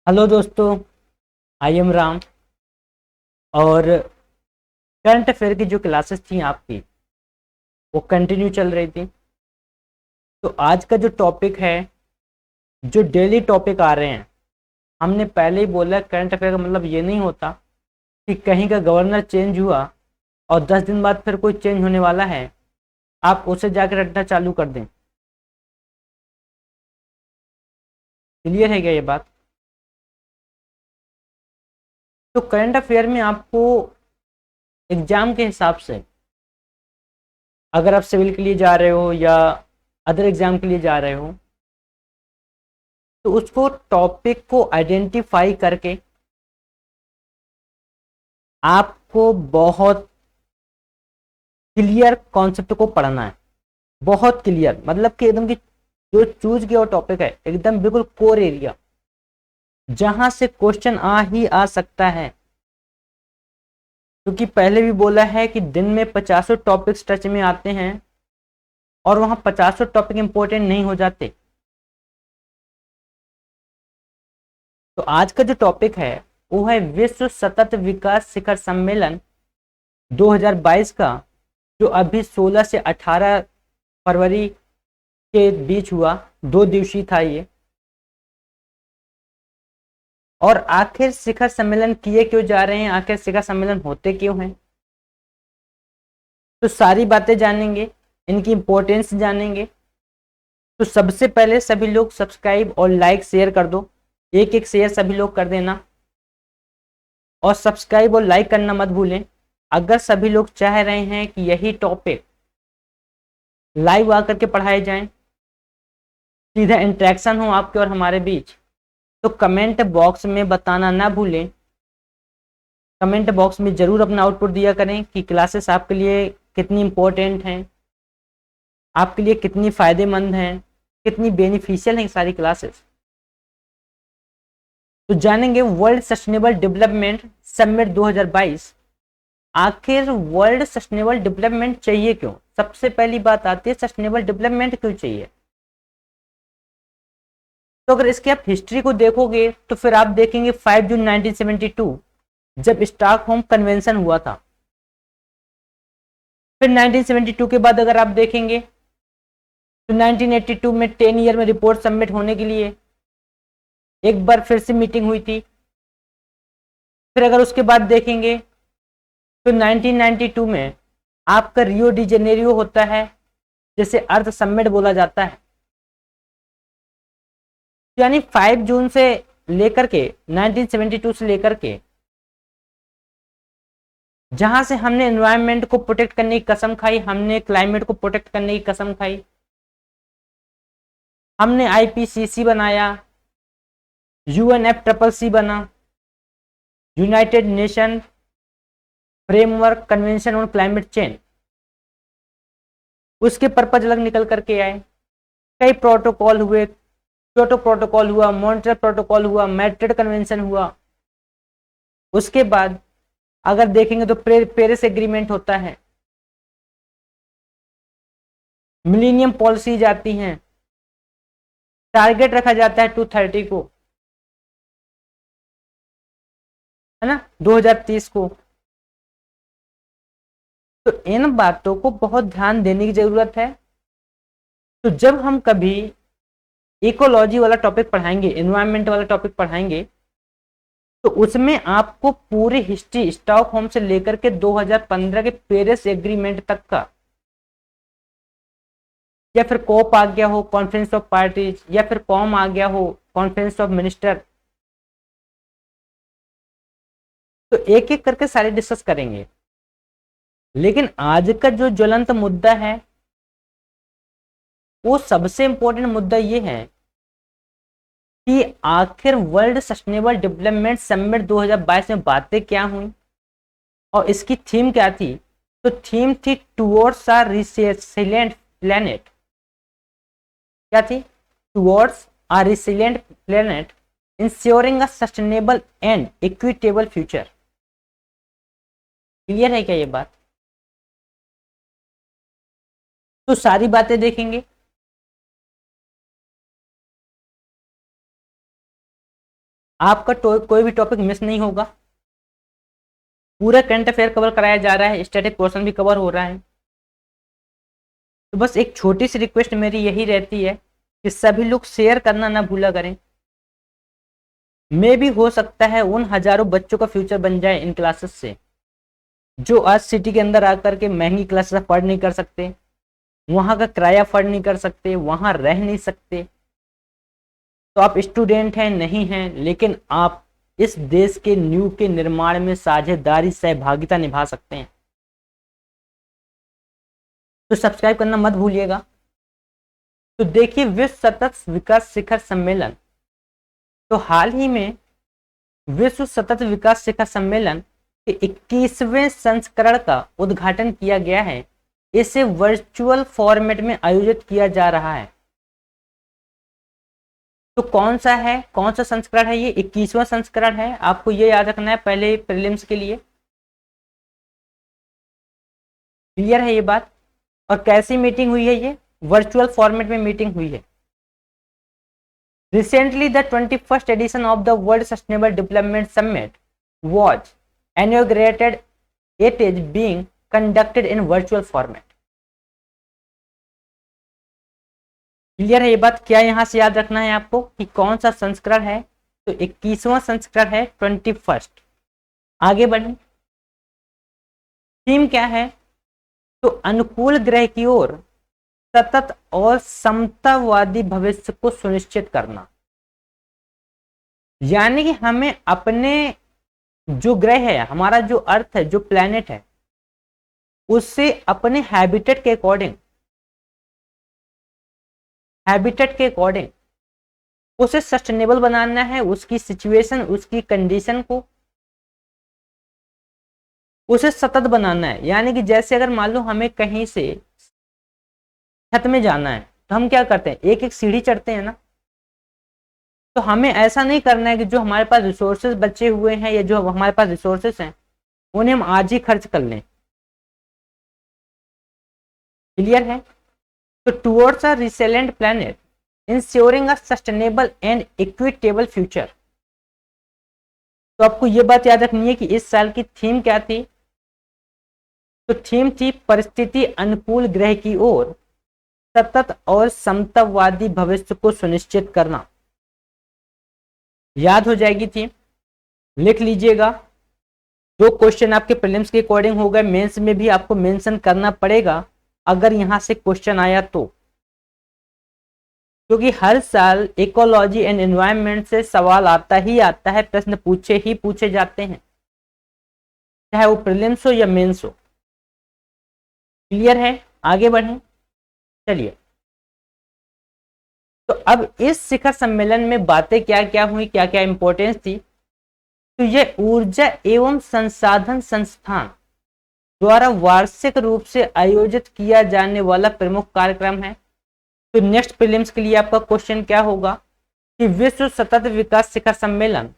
Hello दोस्तों, I am Ram. और current affair की जो क्लासेस थी आपकी वो कंटिन्यू चल रही थी। तो आज का जो टॉपिक है, जो डेली टॉपिक आ रहे हैं, हमने पहले ही बोला करंट अफेयर का मतलब ये नहीं होता कि कहीं का गवर्नर चेंज हुआ और 10 दिन बाद फिर कोई चेंज होने वाला है, आप उसे जाकर रटना चालू कर दें। क्लियर है क्या ये बात? तो करंट अफेयर में आपको एग्जाम के हिसाब से, अगर आप सिविल के लिए जा रहे हो या अदर एग्जाम के लिए जा रहे हो, तो उसको टॉपिक को आइडेंटिफाई करके आपको बहुत क्लियर कॉन्सेप्ट को पढ़ना है। बहुत क्लियर मतलब कि एकदम की जो चूज किया हुआ टॉपिक है एकदम बिल्कुल कोर एरिया, जहां से क्वेश्चन आ ही आ सकता है। क्योंकि पहले भी बोला है कि दिन में 50 टॉपिक्स टच में आते हैं और वहां 50 टॉपिक इंपॉर्टेंट नहीं हो जाते। तो आज का जो टॉपिक है वो है विश्व सतत विकास शिखर सम्मेलन 2022 का, जो अभी 16 से 18 फरवरी के बीच हुआ। 2 दिवसीय था ये। और आखिर शिखर सम्मेलन किए क्यों जा रहे हैं, आखिर शिखर सम्मेलन होते क्यों हैं, तो सारी बातें जानेंगे, इनकी इंपॉर्टेंस जानेंगे। तो सबसे पहले सभी लोग सब्सक्राइब और लाइक शेयर कर दो। एक एक शेयर सभी लोग कर देना, और सब्सक्राइब और लाइक करना मत भूलें। अगर सभी लोग चाह रहे हैं कि यही टॉपिक लाइव आकर के पढ़ाए जाएं, सीधा इंटरेक्शन हो आपके और हमारे बीच, तो कमेंट बॉक्स में बताना ना भूलें। कमेंट बॉक्स में जरूर अपना आउटपुट दिया करें कि क्लासेस आपके लिए कितनी इंपॉर्टेंट हैं, आपके लिए कितनी फायदेमंद हैं, कितनी बेनिफिशियल हैं सारी क्लासेस। तो जानेंगे वर्ल्ड सस्टेनेबल डेवलपमेंट समिट 2022। आखिर वर्ल्ड सस्टेनेबल डेवलपमेंट चाहिए क्यों? सबसे पहली बात आती है सस्टेनेबल डेवलपमेंट क्यों चाहिए। तो अगर इसकी आप हिस्ट्री को देखोगे तो फिर आप देखेंगे 5 जून 1972 जब स्टॉकहोम कन्वेंशन हुआ था। फिर 1972 के बाद अगर आप देखेंगे तो 1982 में 10 ईयर में रिपोर्ट सबमिट होने के लिए एक बार फिर से मीटिंग हुई थी। फिर अगर उसके बाद देखेंगे तो 1992 में आपका रियो डी जेनेरियो होता है, जिसे अर्थ समिट बोला जाता है। यानी 5 जून से लेकर के 1972 से लेकर के जहां से हमने एनवायरनमेंट को प्रोटेक्ट करने की कसम खाई, हमने क्लाइमेट को प्रोटेक्ट करने की कसम खाई, हमने आईपीसीसी बनाया, यूएनएफ ट्रिपल सी बना, United nation framework convention on climate change, उसके पर्पज अलग निकल करके आए। कई प्रोटोकॉल हुए, क्योटो प्रोटोकॉल हुआ, मॉन्ट्रियल प्रोटोकॉल हुआ, मैड्रिड कन्वेंशन हुआ। उसके बाद अगर देखेंगे तो पेरिस एग्रीमेंट होता है, मिलीनियम पॉलिसीज आती हैं, टारगेट रखा जाता है 230 को, है ना, 2030 को। तो इन बातों को बहुत ध्यान देने की जरूरत है। तो जब हम कभी इकोलॉजी वाला टॉपिक पढ़ाएंगे, एनवायरमेंट वाला टॉपिक पढ़ाएंगे, तो उसमें आपको पूरी हिस्ट्री स्टॉकहोम से लेकर के 2015 के पेरिस एग्रीमेंट तक का, या फिर कोप आ गया हो कॉन्फ्रेंस ऑफ पार्टीज, या फिर कॉम आ गया हो कॉन्फ्रेंस ऑफ मिनिस्टर, तो एक एक करके सारे डिस्कस करेंगे। लेकिन आज का जो ज्वलंत मुद्दा है, वो सबसे इंपॉर्टेंट मुद्दा ये है कि आखिर वर्ल्ड सस्टेनेबल डेवलपमेंट समिट 2022 में बातें क्या हुई और इसकी थीम क्या थी। तो थीम थी टुवर्ड्स अ रिसिलिएंट प्लेनेट। क्या थी? Towards a resilient planet ensuring a sustainable and equitable future. Clear है क्या ये बात? तो सारी बातें देखेंगे। आपका कोई भी टॉपिक मिस नहीं होगा। पूरा करंट अफेयर कवर कराया जा रहा है, स्टैटिक पोर्शन भी कवर हो रहा है। तो बस एक छोटी सी रिक्वेस्ट मेरी यही रहती है कि सभी लोग शेयर करना ना भूला करें। मे भी हो सकता है उन हजारों बच्चों का फ्यूचर बन जाए इन क्लासेस से, जो आज सिटी के अंदर आकर के महंगी क्लासेस अफोर्ड नहीं कर सकते, वहां का किराया अफोर्ड नहीं कर सकते, वहां रह नहीं सकते। तो आप स्टूडेंट हैं नहीं हैं, लेकिन आप इस देश के न्यू के निर्माण में साझेदारी सहभागिता निभा सकते हैं। तो सब्सक्राइब करना मत भूलिएगा। तो देखिए, विश्व सतत विकास शिखर सम्मेलन, तो हाल ही में विश्व सतत विकास शिखर सम्मेलन के 21वें संस्करण का उद्घाटन किया गया है। इसे वर्चुअल फॉर्मेट में आयोजित किया जा रहा है। तो कौन सा संस्करण है ये? 21वां संस्करण है। आपको ये याद रखना है पहले प्रीलिम्स के लिए। क्लियर है ये बात? और कैसी मीटिंग हुई है? ये वर्चुअल फॉर्मेट में मीटिंग हुई है। Recently, the 21st edition of the World Sustainable Development Summit was inaugurated. It is being conducted in virtual format. Clear है ये बात? क्या यहां से याद रखना है आपको कि कौन सा संस्करण है? तो 21वां संस्करण है, 21st। आगे बढ़े, थीम क्या है? तो अनुकूल ग्रह की ओर सतत और समतावादी भविष्य को सुनिश्चित करना। यानी कि हमें अपने जो ग्रह है, हमारा जो अर्थ है, जो प्लेनेट है, उससे अपने हैबिटेट के अकॉर्डिंग उसे सस्टेनेबल बनाना है। उसकी सिचुएशन, उसकी कंडीशन को उसे सतत बनाना है। यानी कि जैसे अगर मान लो हमें कहीं से छत में जाना है, तो हम क्या करते हैं? एक एक सीढ़ी चढ़ते हैं ना। तो हमें ऐसा नहीं करना है कि जो हमारे पास रिसोर्सेज बचे हुए हैं या जो हमारे पास रिसोर्सेज हैं उन्हें हम आज ही खर्च कर लें। क्लियर है? तो towards a resilient planet ensuring a sustainable and equitable future. तो आपको यह बात याद रखनी है कि इस साल की थीम क्या थी? तो थीम थी परिस्थिति अनुकूल ग्रह की ओर सतत और समतावादी भविष्य को सुनिश्चित करना। याद हो जाएगी थीम, लिख लीजिएगा। जो क्वेश्चन आपके प्रीलिम्स के अकॉर्डिंग हो गए, मेंस में भी आपको मेंशन करना पड़ेगा अगर यहां से क्वेश्चन आया तो, क्योंकि हर साल इकोलॉजी एंड एनवायरनमेंट से सवाल आता ही आता है, प्रश्न पूछे जाते हैं, चाहे वो प्रीलिम्स हो या मेंस हो। क्लियर है? आगे बढ़ें, चलिए। तो अब इस शिखर सम्मेलन में बातें क्या क्या हुई, क्या क्या इंपॉर्टेंस थी? तो यह ऊर्जा एवं संसाधन संस्थान द्वारा वार्षिक रूप से आयोजित किया जाने वाला प्रमुख कार्यक्रम है। तो नेक्स्ट प्रीलिम्स के लिए आपका क्वेश्चन क्या होगा कि विश्व सतत विकास शिखर सम्मेलन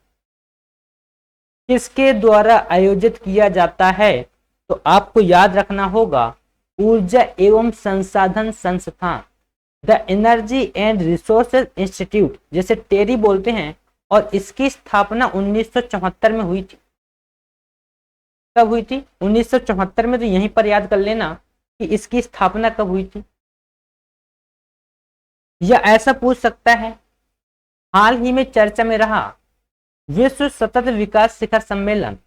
किसके द्वारा आयोजित किया जाता है? तो आपको याद रखना होगा ऊर्जा एवं संसाधन संस्थान, the energy and resources institute, जैसे टेरी बोलते हैं। और इसकी स्थापना 1974 में हुई थी। कब हुई थी? 1974 में। तो यहीं पर याद कर लेना कि इसकी स्थापना कब हुई थी। या ऐसा पूछ सकता है, हाल ही में चर्चा में रहा विश्व सतत विकास शिखर सम्मेलन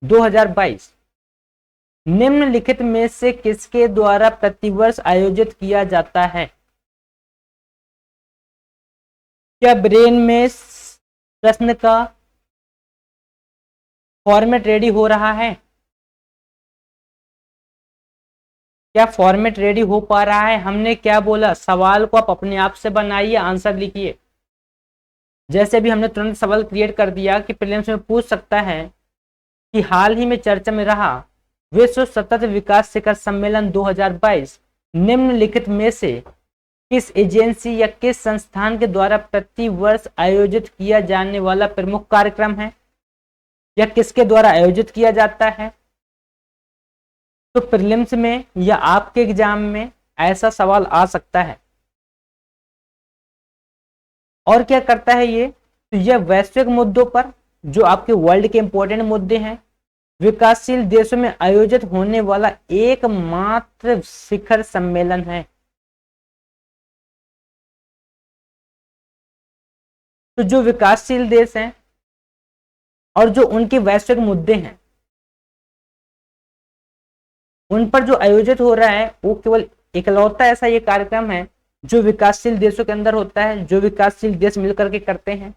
2022 निम्नलिखित में से किसके द्वारा प्रतिवर्ष आयोजित किया जाता है? क्या ब्रेन में प्रश्न का फॉर्मेट रेडी हो रहा है? क्या फॉर्मेट रेडी हो पा रहा है? हमने क्या बोला, सवाल को आप अपने आप से बनाइए, आंसर लिखिए। जैसे भी हमने तुरंत सवाल क्रिएट कर दिया कि प्रीलिम्स में पूछ सकता है कि हाल ही में चर्चा में रहा विश्व सतत विकास शिखर सम्मेलन 2022 निम्नलिखित में से किस एजेंसी या किस संस्थान के द्वारा प्रति वर्ष आयोजित किया जाने वाला प्रमुख कार्यक्रम है, या किसके द्वारा आयोजित किया जाता है? तो प्रीलिम्स में या आपके एग्जाम में ऐसा सवाल आ सकता है। और क्या करता है ये तो यह वैश्विक मुद्दों पर जो आपके वर्ल्ड के इंपॉर्टेंट मुद्दे हैं, विकासशील देशों में आयोजित होने वाला एकमात्र शिखर सम्मेलन है। तो जो विकासशील देश हैं और जो उनके वैश्विक मुद्दे हैं उन पर जो आयोजित हो रहा है वो केवल इकलौता ऐसा ये कार्यक्रम है जो विकासशील देशों के अंदर होता है, जो विकासशील देश मिलकर के करते हैं,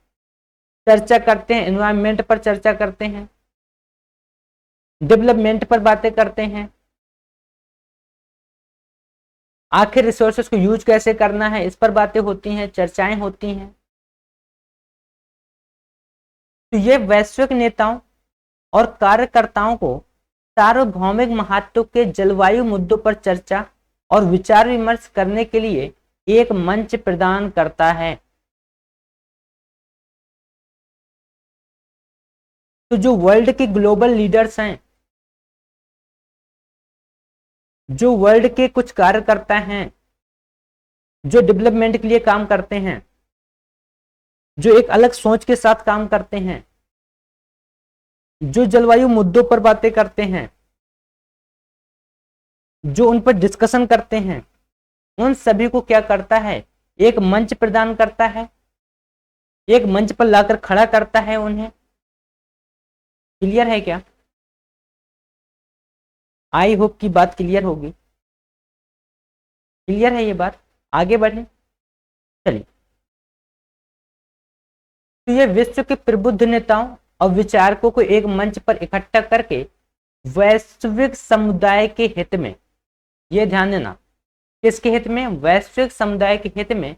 चर्चा करते हैं, एनवायरमेंट पर चर्चा करते हैं, डेवलपमेंट पर बातें करते हैं, आखिर रिसोर्सेस को यूज कैसे करना है इस पर बातें होती हैं, चर्चाएं होती हैं। तो ये वैश्विक नेताओं और कार्यकर्ताओं को सार्वभौमिक महत्व के जलवायु मुद्दों पर चर्चा और विचार विमर्श करने के लिए एक मंच प्रदान करता है। तो जो वर्ल्ड के ग्लोबल लीडर्स हैं, जो वर्ल्ड के कुछ कार्यकर्ता हैं, जो डेवलपमेंट के लिए काम करते हैं, जो एक अलग सोच के साथ काम करते हैं, जो जलवायु मुद्दों पर बातें करते हैं, जो उन पर डिस्कशन करते हैं, उन सभी को क्या करता है, एक मंच प्रदान करता है, एक मंच पर लाकर खड़ा करता है उन्हें। क्लियर है क्या? आई होप की बात क्लियर होगी। क्लियर है ये बात? आगे बढ़े चलिए। तो ये विश्व के प्रबुद्ध नेताओं और विचारकों को एक मंच पर इकट्ठा करके वैश्विक समुदाय के हित में, ये ध्यान देना, किसके हित में? वैश्विक समुदाय के हित में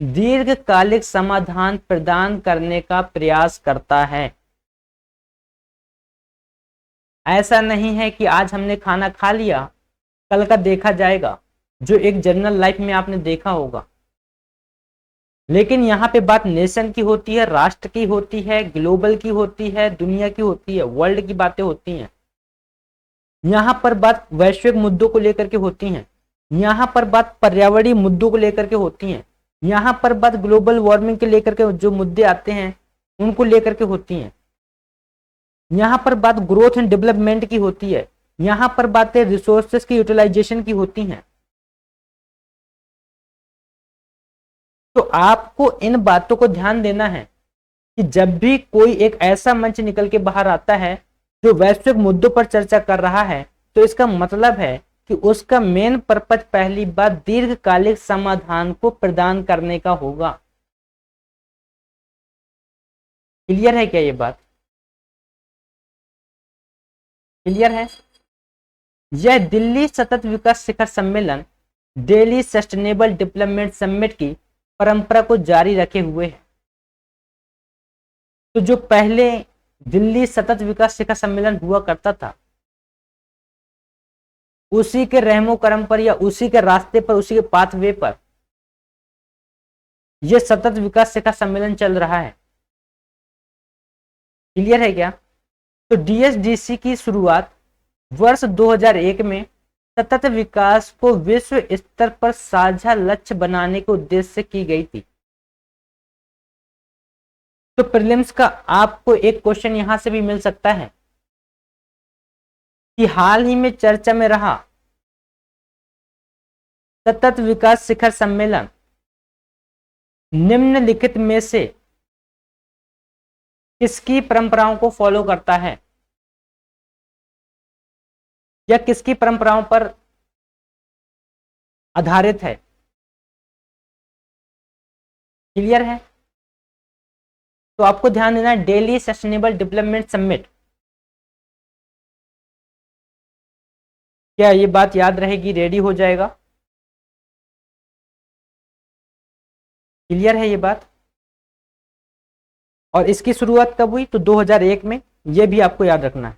दीर्घकालिक समाधान प्रदान करने का प्रयास करता है। ऐसा नहीं है कि आज हमने खाना खा लिया कल का देखा जाएगा, जो एक जनरल लाइफ में आपने देखा होगा। लेकिन यहाँ पे बात नेशन की होती है, राष्ट्र की होती है, ग्लोबल की होती है, दुनिया की होती है, वर्ल्ड की बातें होती हैं। यहाँ पर बात वैश्विक मुद्दों को लेकर के होती हैं, यहाँ पर बात पर्यावरणीय मुद्दों को लेकर के होती हैं, यहाँ पर बात ग्लोबल वार्मिंग के लेकर के जो मुद्दे आते हैं उनको लेकर के होती हैं, यहाँ पर बात ग्रोथ एंड डेवलपमेंट की होती है, यहाँ पर बातें रिसोर्सेस की यूटिलाइजेशन की होती हैं। तो आपको इन बातों को ध्यान देना है कि जब भी कोई एक ऐसा मंच निकल के बाहर आता है जो वैश्विक मुद्दों पर चर्चा कर रहा है, तो इसका मतलब है कि उसका मेन पर्पज पहली बात दीर्घकालिक समाधान को प्रदान करने का होगा। क्लियर है क्या ये बात? क्लियर है? यह दिल्ली सतत विकास शिखर सम्मेलन दिल्ली सस्टेनेबल डेवलपमेंट समिट की परंपरा को जारी रखे हुए है। तो जो पहले दिल्ली सतत विकास शिखर सम्मेलन हुआ करता था, उसी के रहमो करम पर या उसी के रास्ते पर, उसी के पाथवे पर यह सतत विकास शिखर सम्मेलन चल रहा है। क्लियर है क्या? तो डीएसडीसी की शुरुआत वर्ष 2001 में सतत विकास को विश्व स्तर पर साझा लक्ष्य बनाने के उद्देश्य से की गई थी। तो प्रीलिम्स का आपको एक क्वेश्चन यहां से भी मिल सकता है कि हाल ही में चर्चा में रहा सतत विकास शिखर सम्मेलन निम्नलिखित में से किसकी परंपराओं को फॉलो करता है या किसकी परंपराओं पर आधारित है? क्लियर है? तो आपको ध्यान देना है दिल्ली सस्टेनेबल डेवलपमेंट समिट। क्या ये बात याद रहेगी? रेडी हो जाएगा? क्लियर है ये बात? और इसकी शुरुआत कब हुई? तो 2001 में। यह भी आपको याद रखना है।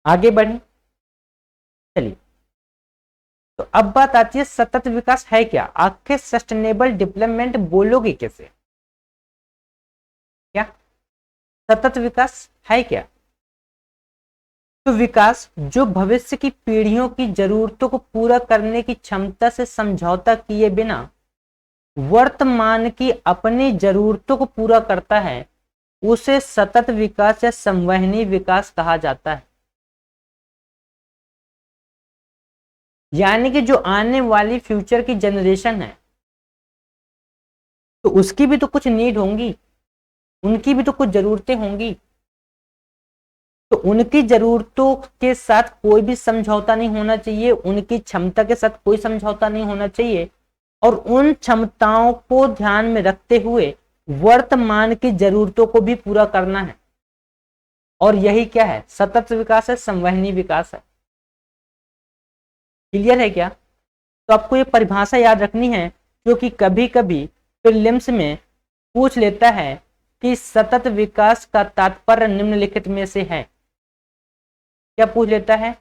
आगे बढ़े चलिए। तो अब बात आती है सतत विकास है क्या? आखिर सस्टेनेबल डेवलपमेंट बोलोगे कैसे? क्या सतत विकास है क्या? तो विकास जो भविष्य की पीढ़ियों की जरूरतों को पूरा करने की क्षमता से समझौता किए बिना वर्तमान की अपनी जरूरतों को पूरा करता है उसे सतत विकास या संवहनी विकास कहा जाता है। यानी कि जो आने वाली फ्यूचर की जनरेशन है तो उसकी भी तो कुछ नीड होंगी, उनकी भी तो कुछ जरूरतें होंगी, तो उनकी जरूरतों के साथ कोई भी समझौता नहीं होना चाहिए, उनकी क्षमता के साथ कोई समझौता नहीं होना चाहिए, और उन क्षमताओं को ध्यान में रखते हुए वर्तमान की जरूरतों को भी पूरा करना है। और यही क्या है? सतत विकास है, संवहनी विकास है। क्लियर है क्या? तो आपको ये परिभाषा याद रखनी है, क्योंकि कभी कभी प्रीलिम्स में पूछ लेता है कि सतत विकास का तात्पर्य निम्नलिखित में से है। क्या पूछ लेता है?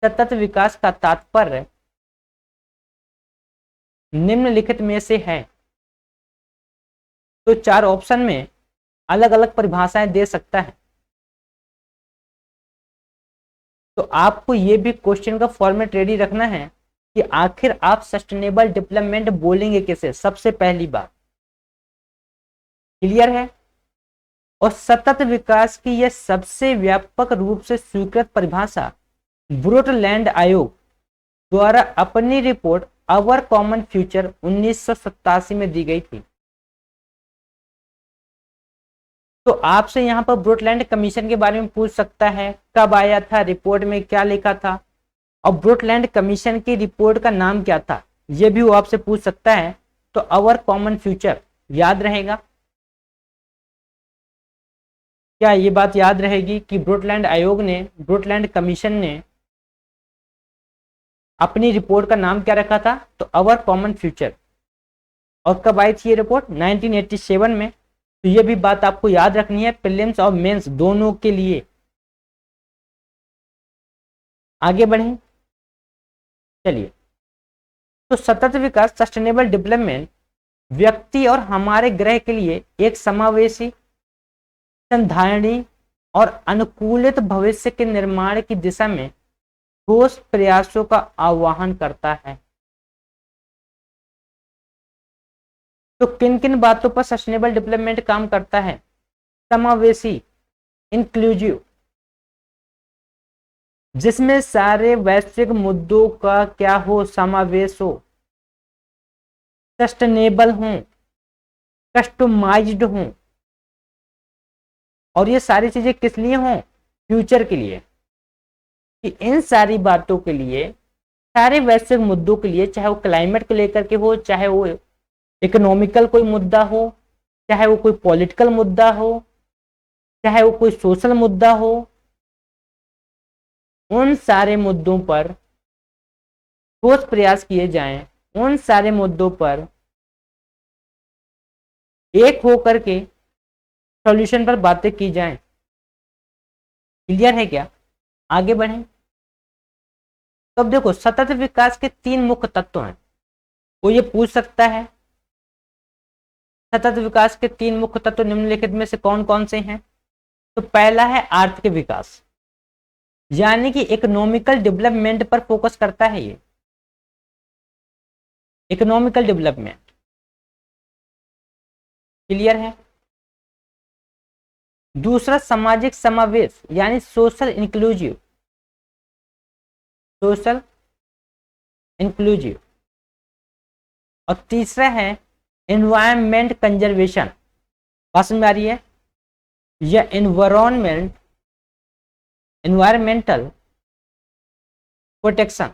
सतत विकास का तात्पर्य निम्नलिखित में से है। तो 4 ऑप्शन में अलग अलग परिभाषाएं दे सकता है। तो आपको ये भी क्वेश्चन का फॉर्मेट रेडी रखना है कि आखिर आप सस्टेनेबल डेवलपमेंट बोलेंगे कैसे, सबसे पहली बात। क्लियर है? और सतत विकास की यह सबसे व्यापक रूप से स्वीकृत परिभाषा ब्रुटलैंड आयोग द्वारा अपनी रिपोर्ट आवर कॉमन फ्यूचर 1987 में दी गई थी। तो आपसे यहां पर ब्रुटलैंड कमीशन के बारे में पूछ सकता है, कब आया था, रिपोर्ट में क्या लिखा था, और ब्रुटलैंड कमीशन की रिपोर्ट का नाम क्या था, यह भी वो आपसे पूछ सकता है। तो आवर कॉमन फ्यूचर याद रहेगा। क्या ये बात याद रहेगी कि ब्रुटलैंड कमीशन ने अपनी रिपोर्ट का नाम क्या रखा था? तो आवर कॉमन फ्यूचर। और कब आई थी ये रिपोर्ट? 1987 में। तो ये भी बात आपको याद रखनी है प्रीलिम्स और मेंस दोनों के लिए। आगे बढ़ें, चलिए। तो सतत विकास, सस्टेनेबल डेवलपमेंट, व्यक्ति और हमारे ग्रह के लिए एक समावेशी, संधारणी और अनुकूलित भविष्य के निर्माण की दिशा में ठोस प्रयासों का आह्वान करता है। तो किन किन बातों पर सस्टेनेबल डेवलपमेंट काम करता है? समावेशी, इंक्लूसिव, जिसमें सारे वैश्विक मुद्दों का क्या हो? समावेश हो। सस्टेनेबल हो, कस्टमाइज्ड हो, और ये सारी चीजें किस लिए हों? फ्यूचर के लिए। कि इन सारी बातों के लिए, सारे वैश्विक मुद्दों के लिए, चाहे वो क्लाइमेट को लेकर के हो, चाहे वो इकोनॉमिकल कोई मुद्दा हो, चाहे वो कोई पॉलिटिकल मुद्दा हो, चाहे वो कोई सोशल मुद्दा हो, उन सारे मुद्दों पर ठोस प्रयास किए जाएं, उन सारे मुद्दों पर एक होकर के सॉल्यूशन पर बातें की जाएं। क्लियर है क्या? आगे बढ़ें। तो अब देखो, सतत विकास के 3 मुख्य तत्व हैं। वो ये पूछ सकता है सतत विकास के 3 मुख्य तत्व निम्नलिखित में से कौन कौन से हैं? तो पहला है आर्थिक विकास, यानी कि इकोनॉमिकल डेवलपमेंट पर फोकस करता है ये, इकोनॉमिकल डेवलपमेंट। क्लियर है? दूसरा सामाजिक समावेश, यानी सोशल इंक्लूसिव, सोशल इंक्लूसिव। और तीसरा है एनवायरमेंट कंजर्वेशन। बात समझ में आ रही है? यह एनवायरमेंटल प्रोटेक्शन।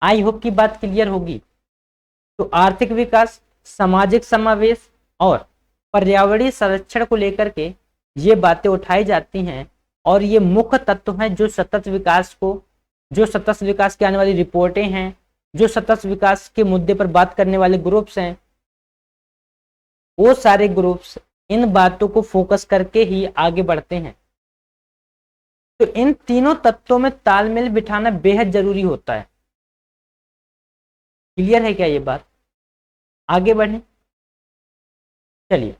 आई होप की बात क्लियर होगी। तो आर्थिक विकास, सामाजिक समावेश और पर्यावरणीय संरक्षण को लेकर के ये बातें उठाई जाती हैं, और ये मुख्य तत्व हैं जो सतत विकास की आने वाली रिपोर्टें हैं, जो सतत विकास के मुद्दे पर बात करने वाले ग्रुप्स हैं, वो सारे ग्रुप्स इन बातों को फोकस करके ही आगे बढ़ते हैं। तो इन तीनों तत्वों में तालमेल बिठाना बेहद जरूरी होता है। क्लियर है क्या ये बात? आगे बढ़ें, चलिए।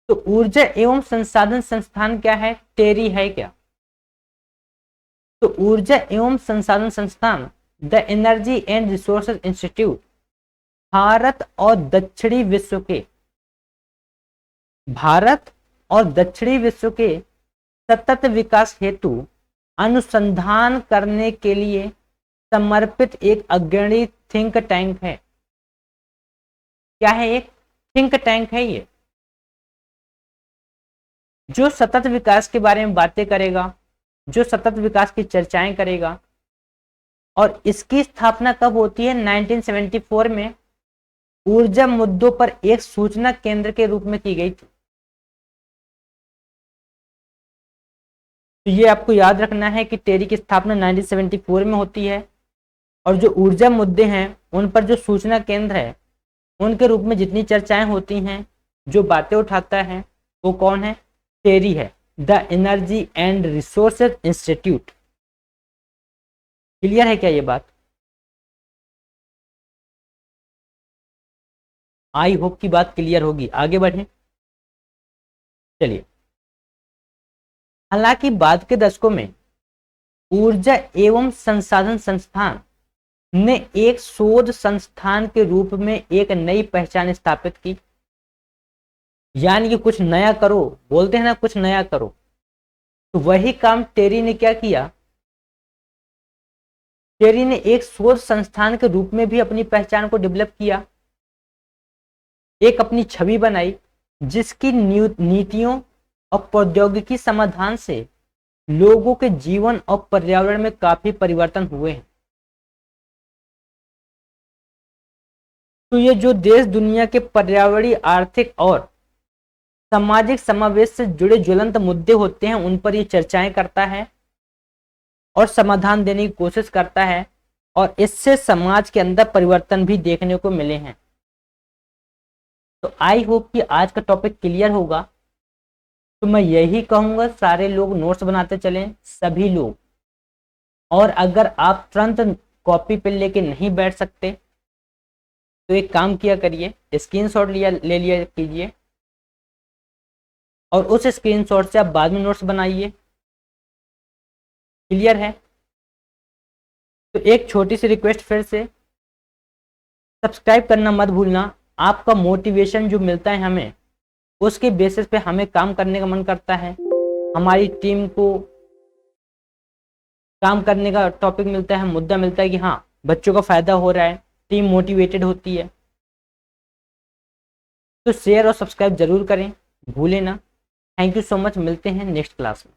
तो ऊर्जा एवं संसाधन संस्थान क्या है? टेरी है क्या? तो ऊर्जा एवं संसाधन संस्थान the energy and resources institute Bharat और दक्षिणी विश्व के सतत विकास हेतु अनुसंधान करने के लिए समर्पित एक अग्रणी थिंक टैंक है। क्या है? एक थिंक टैंक है ये, जो सतत विकास के बारे में बातें करेगा, जो सतत विकास की चर्चाएं करेगा। और इसकी स्थापना कब होती है? 1974 में ऊर्जा मुद्दों पर एक सूचना केंद्र के रूप में की गई थी। तो ये आपको याद रखना है कि टेरी की स्थापना 1974 में होती है और जो ऊर्जा मुद्दे हैं उन पर जो सूचना केंद्र है उनके रूप में जितनी चर्चाएं होती हैं, जो बातें उठाता है, वो कौन है? टेरी है, the energy and resources institute. Clear है क्या ये बात? आई होप की बात क्लियर होगी। आगे बढ़े, चलिए। हालांकि बाद के दशकों में ऊर्जा एवं संसाधन संस्थान ने एक शोध संस्थान के रूप में एक नई पहचान स्थापित की। यानी कि कुछ नया करो, बोलते हैं ना, कुछ नया करो। तो वही काम टेरी ने क्या किया? टेरी ने एक शोध संस्थान के रूप में भी अपनी पहचान को डेवलप किया, एक अपनी छवि बनाई, जिसकी नीतियों और प्रौद्योगिकी समाधान से लोगों के जीवन और पर्यावरण में काफी परिवर्तन हुए हैं। तो ये जो देश दुनिया के पर्यावरणीय, आर्थिक और सामाजिक समावेश से जुड़े ज्वलंत मुद्दे होते हैं, उन पर ये चर्चाएं करता है और समाधान देने की कोशिश करता है, और इससे समाज के अंदर परिवर्तन भी देखने को मिले हैं। तो आई होप कि आज का टॉपिक क्लियर होगा। तो मैं यही कहूंगा, सारे लोग नोट्स बनाते चलें, सभी लोग। और अगर आप तुरंत कॉपी पे लेके नहीं बैठ सकते तो एक काम किया करिए, स्क्रीनशॉट ले लिया कीजिए और उस स्क्रीनशॉट से आप बाद में नोट्स बनाइए। क्लियर है? तो एक छोटी सी रिक्वेस्ट फिर से, सब्सक्राइब करना मत भूलना। आपका मोटिवेशन जो मिलता है हमें, उसके बेसिस पे हमें काम करने का मन करता है, हमारी टीम को काम करने का टॉपिक मिलता है, मुद्दा मिलता है कि हाँ बच्चों का फायदा हो रहा है, टीम मोटिवेटेड होती है। तो शेयर और सब्सक्राइब जरूर करें, भूलें ना। थैंक यू सो मच, मिलते हैं नेक्स्ट क्लास में।